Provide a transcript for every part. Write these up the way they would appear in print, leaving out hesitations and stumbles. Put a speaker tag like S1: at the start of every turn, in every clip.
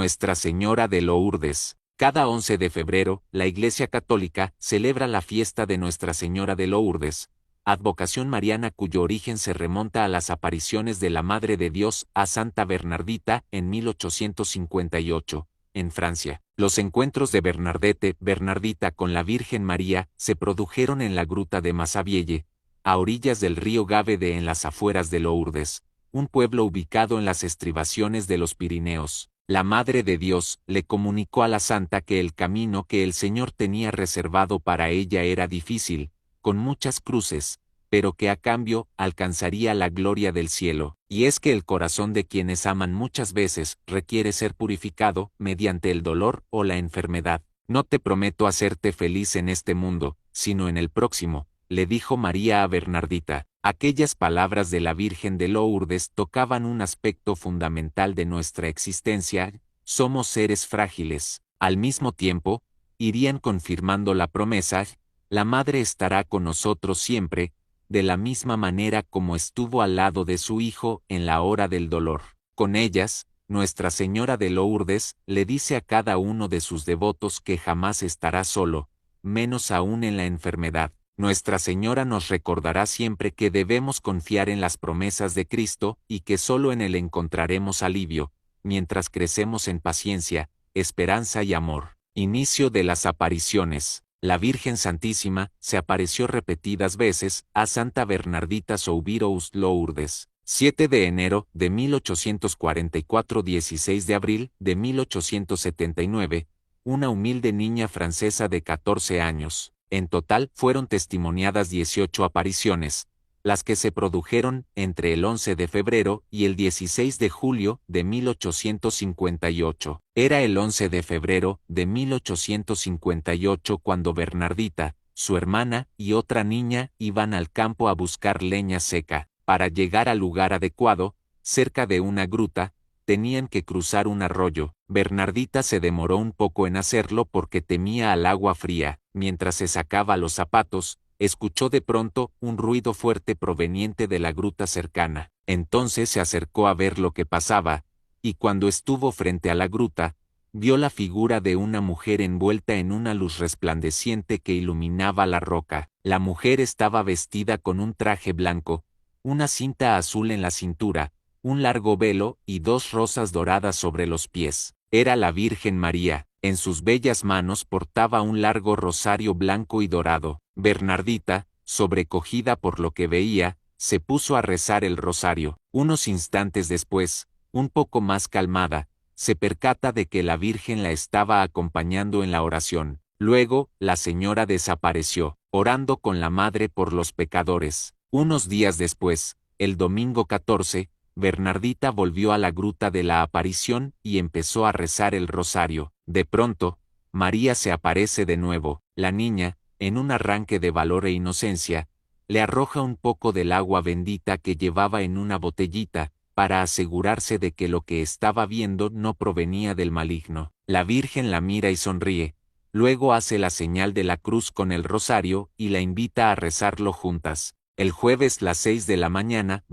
S1: Nuestra Señora de Lourdes. Cada 11 de febrero, la Iglesia Católica celebra la fiesta de Nuestra Señora de Lourdes, advocación mariana cuyo origen se remonta a las apariciones de la Madre de Dios a Santa Bernardita en 1858, en Francia. Los encuentros de Bernardita con la Virgen María se produjeron en la gruta de Massabielle, a orillas del río Gávede en las afueras de Lourdes, un pueblo ubicado en las estribaciones de los Pirineos. La Madre de Dios le comunicó a la santa que el camino que el Señor tenía reservado para ella era difícil, con muchas cruces, pero que a cambio alcanzaría la gloria del cielo. Y es que el corazón de quienes aman muchas veces requiere ser purificado mediante el dolor o la enfermedad. No te prometo hacerte feliz en este mundo, sino en el próximo, le dijo María a Bernardita. Aquellas palabras de la Virgen de Lourdes tocaban un aspecto fundamental de nuestra existencia: somos seres frágiles. Al mismo tiempo, irían confirmando la promesa: la Madre estará con nosotros siempre, de la misma manera como estuvo al lado de su Hijo en la hora del dolor. Con ellas, Nuestra Señora de Lourdes le dice a cada uno de sus devotos que jamás estará solo, menos aún en la enfermedad. Nuestra Señora nos recordará siempre que debemos confiar en las promesas de Cristo y que solo en Él encontraremos alivio, mientras crecemos en paciencia, esperanza y amor. Inicio de las apariciones. La Virgen Santísima se apareció repetidas veces a Santa Bernardita Soubirous Lourdes. 7 de enero de 1844, 16 de abril de 1879, una humilde niña francesa de 14 años. En total fueron testimoniadas 18 apariciones, las que se produjeron entre el 11 de febrero y el 16 de julio de 1858. Era el 11 de febrero de 1858 cuando Bernardita, su hermana y otra niña iban al campo a buscar leña seca. Para llegar al lugar adecuado, cerca de una gruta, tenían que cruzar un arroyo. Bernardita se demoró un poco en hacerlo porque temía al agua fría. Mientras se sacaba los zapatos, escuchó de pronto un ruido fuerte proveniente de la gruta cercana. Entonces se acercó a ver lo que pasaba, y cuando estuvo frente a la gruta, vio la figura de una mujer envuelta en una luz resplandeciente que iluminaba la roca. La mujer estaba vestida con un traje blanco, una cinta azul en la cintura, un largo velo y 2 rosas doradas sobre los pies. Era la Virgen María. En sus bellas manos portaba un largo rosario blanco y dorado. Bernardita, sobrecogida por lo que veía, se puso a rezar el rosario. Unos instantes después, un poco más calmada, se percata de que la Virgen la estaba acompañando en la oración. Luego, la señora desapareció, orando con la Madre por los pecadores. Unos días después, el domingo 14, Bernardita volvió a la gruta de la aparición y empezó a rezar el rosario. De pronto, María se aparece de nuevo. La niña, en un arranque de valor e inocencia, le arroja un poco del agua bendita que llevaba en una botellita, para asegurarse de que lo que estaba viendo no provenía del maligno. La Virgen la mira y sonríe, luego hace la señal de la cruz con el rosario y la invita a rezarlo juntas. El jueves las 6 de la mañana,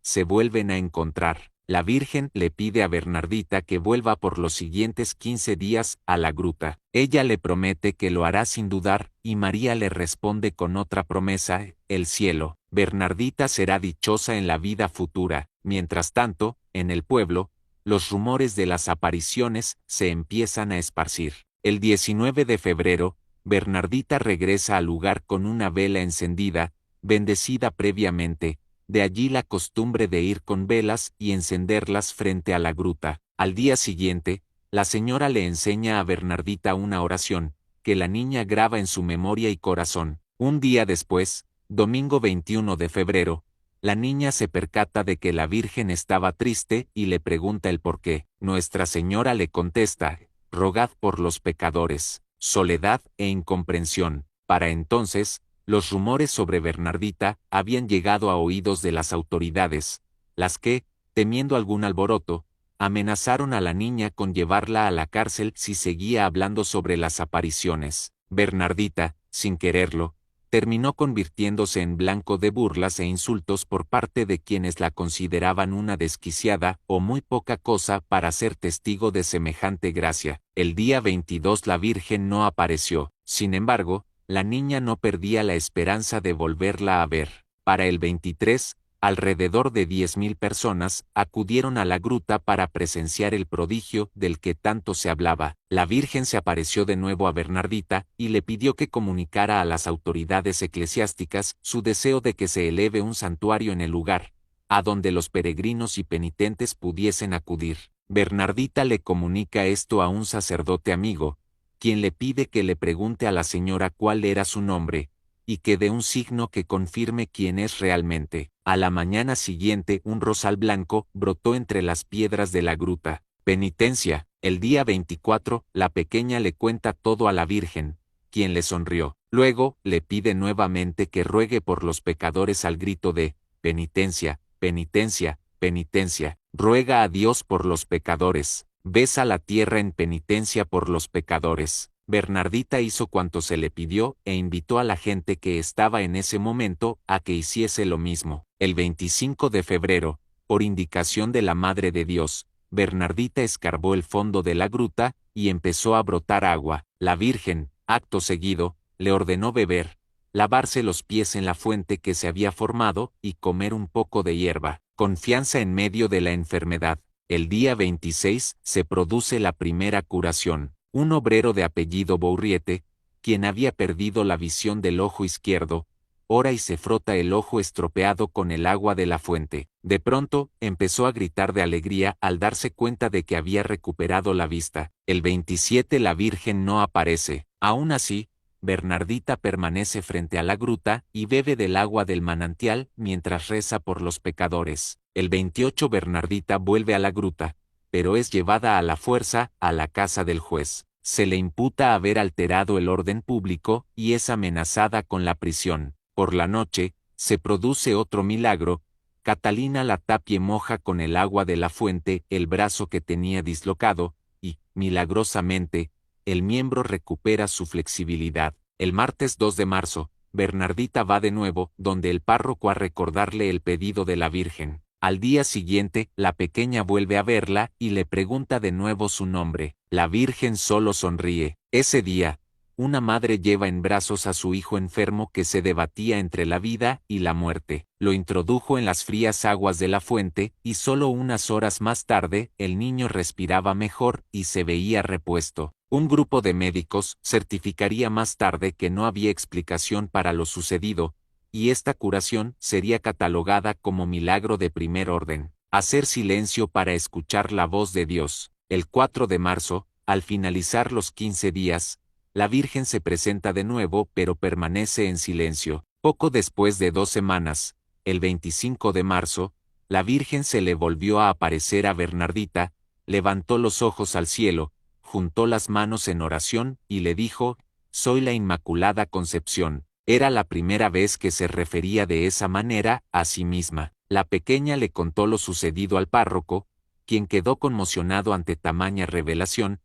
S1: se vuelven a encontrar. La Virgen le pide a Bernardita que vuelva por los siguientes 15 días a la gruta. Ella le promete que lo hará sin dudar, y María le responde con otra promesa: el cielo. Bernardita será dichosa en la vida futura. Mientras tanto, en el pueblo, los rumores de las apariciones se empiezan a esparcir. El 19 de febrero, Bernardita regresa al lugar con una vela encendida, bendecida previamente. De allí la costumbre de ir con velas y encenderlas frente a la gruta. Al día siguiente, la señora le enseña a Bernardita una oración, que la niña graba en su memoria y corazón. Un día después, domingo 21 de febrero, la niña se percata de que la Virgen estaba triste y le pregunta el por qué. Nuestra Señora le contesta: rogad por los pecadores, soledad e incomprensión. Para entonces, los rumores sobre Bernardita habían llegado a oídos de las autoridades, las que, temiendo algún alboroto, amenazaron a la niña con llevarla a la cárcel si seguía hablando sobre las apariciones. Bernardita, sin quererlo, terminó convirtiéndose en blanco de burlas e insultos por parte de quienes la consideraban una desquiciada o muy poca cosa para ser testigo de semejante gracia. El día 22 la Virgen no apareció, sin embargo, la niña no perdía la esperanza de volverla a ver. Para el 23, alrededor de 10.000 personas acudieron a la gruta para presenciar el prodigio del que tanto se hablaba. La Virgen se apareció de nuevo a Bernardita y le pidió que comunicara a las autoridades eclesiásticas su deseo de que se eleve un santuario en el lugar, a donde los peregrinos y penitentes pudiesen acudir. Bernardita le comunica esto a un sacerdote amigo, quien le pide que le pregunte a la señora cuál era su nombre, y que dé un signo que confirme quién es realmente. A la mañana siguiente un rosal blanco brotó entre las piedras de la gruta. Penitencia. El día 24, la pequeña le cuenta todo a la Virgen, quien le sonrió. Luego, le pide nuevamente que ruegue por los pecadores al grito de penitencia, penitencia, penitencia. Ruega a Dios por los pecadores. Besa la tierra en penitencia por los pecadores. Bernardita hizo cuanto se le pidió e invitó a la gente que estaba en ese momento a que hiciese lo mismo. El 25 de febrero, por indicación de la Madre de Dios, Bernardita escarbó el fondo de la gruta y empezó a brotar agua. La Virgen, acto seguido, le ordenó beber, lavarse los pies en la fuente que se había formado y comer un poco de hierba. Confianza en medio de la enfermedad. El día 26 se produce la primera curación. Un obrero de apellido Bourriete, quien había perdido la visión del ojo izquierdo, ora y se frota el ojo estropeado con el agua de la fuente. De pronto, empezó a gritar de alegría al darse cuenta de que había recuperado la vista. El 27 la Virgen no aparece. Aún así, Bernardita permanece frente a la gruta y bebe del agua del manantial mientras reza por los pecadores. El 28 Bernardita vuelve a la gruta, pero es llevada a la fuerza a la casa del juez. Se le imputa haber alterado el orden público y es amenazada con la prisión. Por la noche, se produce otro milagro. Catalina la Tapie moja con el agua de la fuente el brazo que tenía dislocado, y, milagrosamente, el miembro recupera su flexibilidad. El martes 2 de marzo, Bernardita va de nuevo donde el párroco a recordarle el pedido de la Virgen. Al día siguiente, la pequeña vuelve a verla y le pregunta de nuevo su nombre. La Virgen solo sonríe. Ese día, una madre lleva en brazos a su hijo enfermo que se debatía entre la vida y la muerte. Lo introdujo en las frías aguas de la fuente y solo unas horas más tarde el niño respiraba mejor y se veía repuesto. Un grupo de médicos certificaría más tarde que no había explicación para lo sucedido, y esta curación sería catalogada como milagro de primer orden. Hacer silencio para escuchar la voz de Dios. El 4 de marzo, al finalizar los 15 días, la Virgen se presenta de nuevo pero permanece en silencio. Poco después de 2 semanas, el 25 de marzo, la Virgen se le volvió a aparecer a Bernardita, levantó los ojos al cielo, juntó las manos en oración y le dijo: «Soy la Inmaculada Concepción». Era la primera vez que se refería de esa manera a sí misma. La pequeña le contó lo sucedido al párroco, quien quedó conmocionado ante tamaña revelación.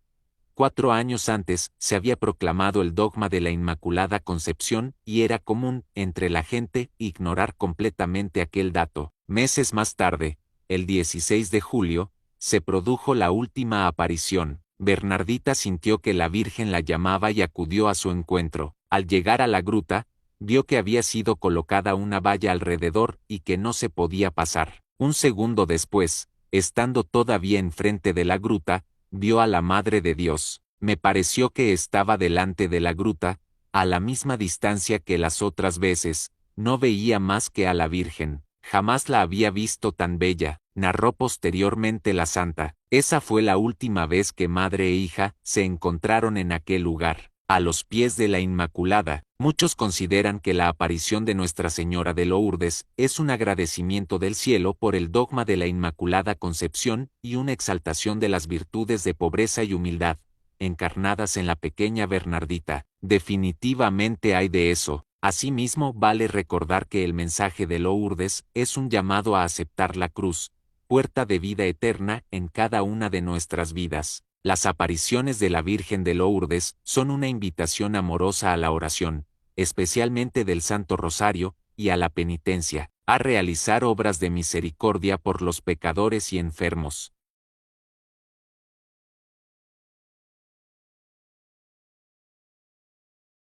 S1: 4 años antes se había proclamado el dogma de la Inmaculada Concepción y era común entre la gente ignorar completamente aquel dato. Meses más tarde, el 16 de julio, se produjo la última aparición. Bernardita sintió que la Virgen la llamaba y acudió a su encuentro. Al llegar a la gruta, vio que había sido colocada una valla alrededor y que no se podía pasar. Un segundo después, estando todavía enfrente de la gruta, vio a la Madre de Dios. Me pareció que estaba delante de la gruta, a la misma distancia que las otras veces. No veía más que a la Virgen. Jamás la había visto tan bella, narró posteriormente la santa. Esa fue la última vez que madre e hija se encontraron en aquel lugar, a los pies de la Inmaculada. Muchos consideran que la aparición de Nuestra Señora de Lourdes es un agradecimiento del cielo por el dogma de la Inmaculada Concepción y una exaltación de las virtudes de pobreza y humildad, encarnadas en la pequeña Bernardita. Definitivamente hay de eso. Asimismo, vale recordar que el mensaje de Lourdes es un llamado a aceptar la cruz, puerta de vida eterna en cada una de nuestras vidas. Las apariciones de la Virgen de Lourdes son una invitación amorosa a la oración, especialmente del Santo Rosario, y a la penitencia, a realizar obras de misericordia por los pecadores y enfermos,